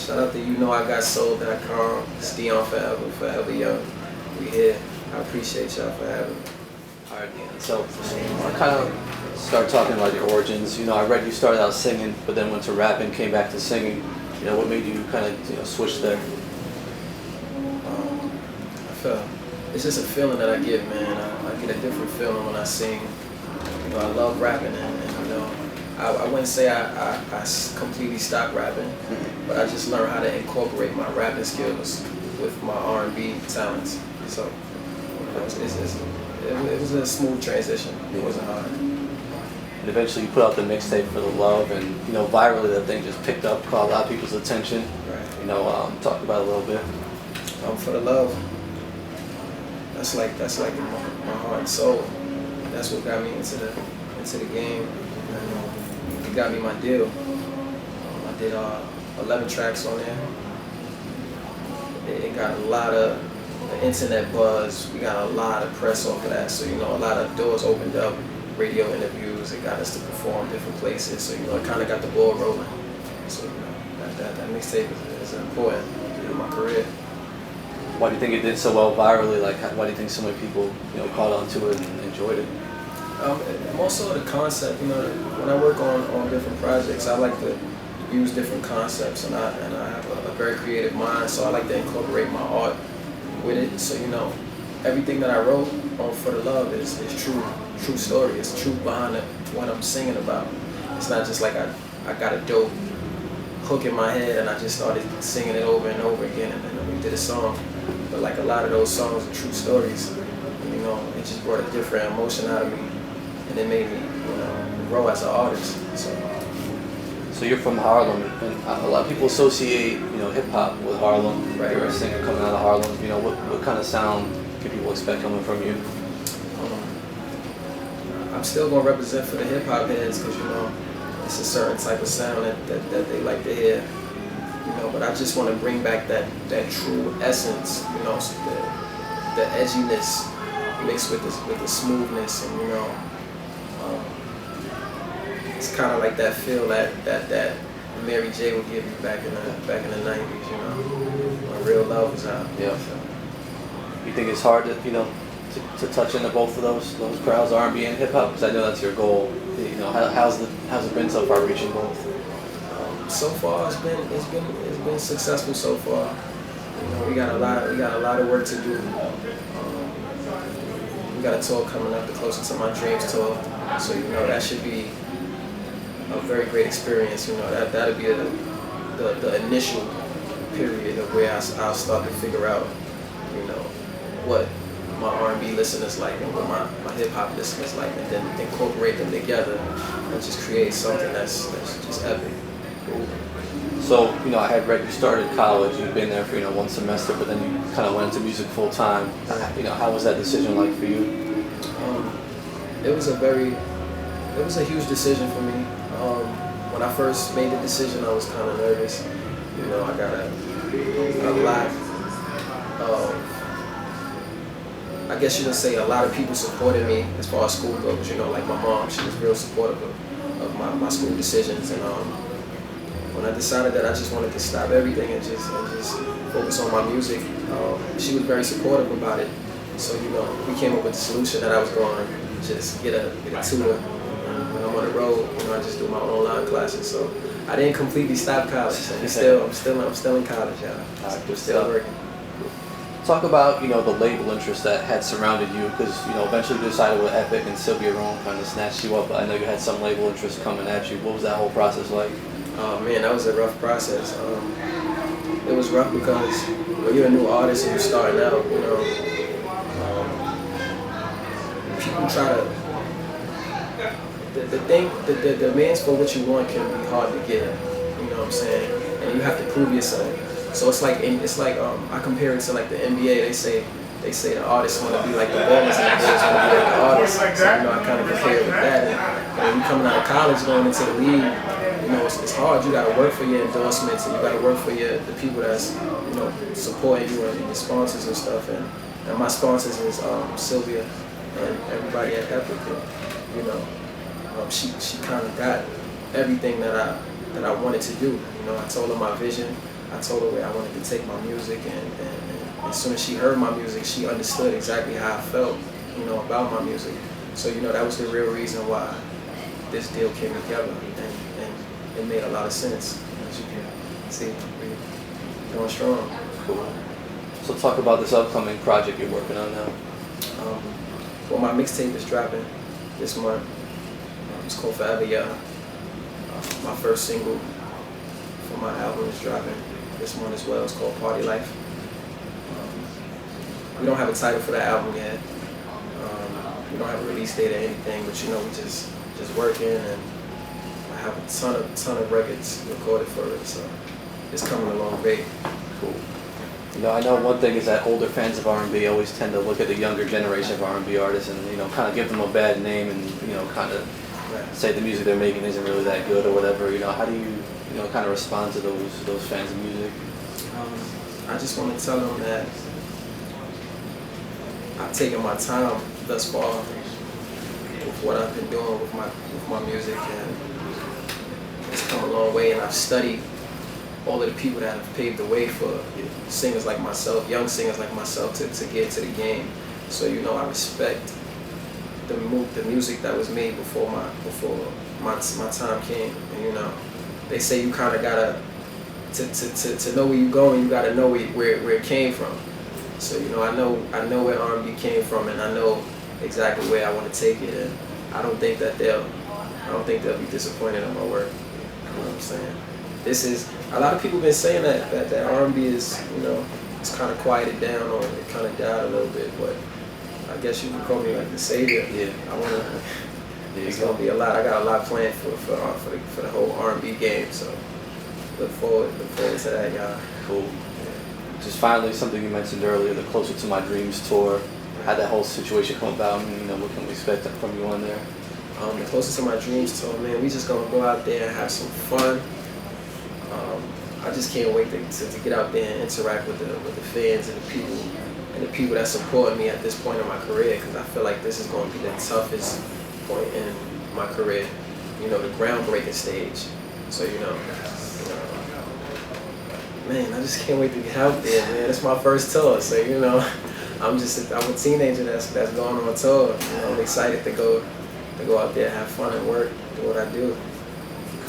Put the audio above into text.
Shout out to I Got Soul.com. It's Deon forever, forever young. We here. I appreciate y'all for having me. All right, Deon. So I kind of start talking about your origins. I read you started out singing, but then went to rapping, came back to singing. What made you kind of switch there? I feel it's just a feeling that I get, man. I get a different feeling when I sing. I love rapping, and I wouldn't say I completely stopped rapping, but I just learned how to incorporate my rapping skills with my R&B talents. So it was a smooth transition. It wasn't hard. And eventually you put out the mixtape For the Love, and virally that thing just picked up, caught a lot of people's attention. Right. Talk about it a little bit. For the Love. That's like my heart and soul. That's what got me into the game. And, it got me my deal. I did 11 tracks on there. It got a lot of internet buzz. We got a lot of press off of that. So a lot of doors opened up. Radio interviews. It got us to perform different places. So it kind of got the ball rolling. So that mixtape is important in my career. Why do you think it did so well virally? Why do you think so many people, caught on to it and enjoyed it? More so the concept. When I work on different projects, I like to use different concepts, and I have a very creative mind. So I like to incorporate my art with it. So everything that I wrote on For the Love is true story. It's truth behind what I'm singing about. It's not just like I got a dope hook in my head and I just started singing it over and over again, and then we did a song. But like a lot of those songs are true stories. It just brought a different emotion out of me, and it made me grow as an artist. So you're from Harlem, and a lot of people associate hip hop with Harlem. Right. You're a singer coming out of Harlem. What kind of sound can people expect coming from you? I'm still gonna represent for the hip hop heads, because it's a certain type of sound that they like to hear. But I just want to bring back that true essence, the edginess mixed with the smoothness, and it's kind of like that feel that Mary J would give you back in the 90s, when Real Love was out. Yeah. So. You think it's hard to touch into both of those crowds, R&B and hip hop? Because I know that's your goal. How's it been so far, reaching both? So far, it's been successful so far. We got a lot of work to do. We got a tour coming up, the Closer to My Dreams tour. So that should be a very great experience. That'll be the initial period of where I'll start to figure out, what my R&B listeners like and what my hip hop listeners like, and then incorporate them together and just create something that's just epic. So, I had read you started college, you've been there for, one semester, but then you kind of went into music full time. How was that decision like for you? It was a huge decision for me. When I first made the decision, I was kind of nervous. I got a lot of, I guess you could say, a lot of people supported me as far as school goes. Like my mom, she was real supportive of my school decisions, and when I decided that I just wanted to stop everything and just focus on my music, she was very supportive about it. So we came up with the solution that I was going to just get a tutor. And when I'm on the road, I just do my online classes. So I didn't completely stop college. I'm still in college, y'all. I'm still working. Talk about the label interest that had surrounded you, because eventually you decided with Epic and Sylvia Rome kind of snatched you up. But I know you had some label interest coming at you. What was that whole process like? Oh man, that was a rough process. It was rough because when you're a new artist and you're starting out, people try to. The demands for what you want can be hard to get. You know what I'm saying? And you have to prove yourself. So it's like I compare it to like the NBA. They say the artists want to be like the ballers and the players want to be like the artists. So I kind of compare it with that. And when you coming out of college going into the league, it's hard. You got to work for your endorsements, and you got to work for the people that's supporting you and your sponsors and stuff. And my sponsors is Sylvia and everybody at Epic. She kind of got everything that I wanted to do. I told her my vision. I told her where I wanted to take my music, and as soon as she heard my music, she understood exactly how I felt, about my music. So, that was the real reason why this deal came together, and it made a lot of sense. As you can see, we're going strong. Cool. So talk about this upcoming project you're working on now. Well, my mixtape is dropping this month. It's called Forever Young. My first single for my album is dropping this month as well. It's called Party Life. We don't have a title for the album yet. We don't have a release date or anything, but we just working, and I have a ton of records recorded for it, so it's coming along great. Cool. I know one thing is that older fans of R&B always tend to look at the younger generation of R&B artists and kind of give them a bad name and kind of say the music they're making isn't really that good or whatever. How do you kind of respond to those fans of music? I just want to tell them that I've taken my time thus far with what I've been doing with my music, and it's come a long way, and I've studied all of the people that have paved the way for singers like myself, young singers like myself, to get into the game. So I respect the music that was made before my time came. And they say you kind of gotta to know where you're going, you gotta know where it came from. So I know where R&B came from, and I know exactly where I want to take it, and I don't think they'll be disappointed in my work. You know what I'm saying? This is a lot of people been saying that R&B is it's kind of quieted down, or it kind of died a little bit, but I guess you can call me like the savior. Yeah. It's gonna be a lot. I got a lot planned for the whole R&B game, so look forward to that, y'all. Cool. Just finally, something you mentioned earlier, the Closer to My Dreams tour. How'd that whole situation come about, and what can we expect from you on there? The Closer to My Dreams tour, man, we just gonna go out there and have some fun. I just can't wait to get out there and interact with the fans and the people that support me at this point in my career, because I feel like this is going to be the toughest point in my career, the groundbreaking stage. So man, I just can't wait to get out there, man. It's my first tour, so I'm a teenager that's going on tour. I'm excited to go out there, have fun and work, do what I do.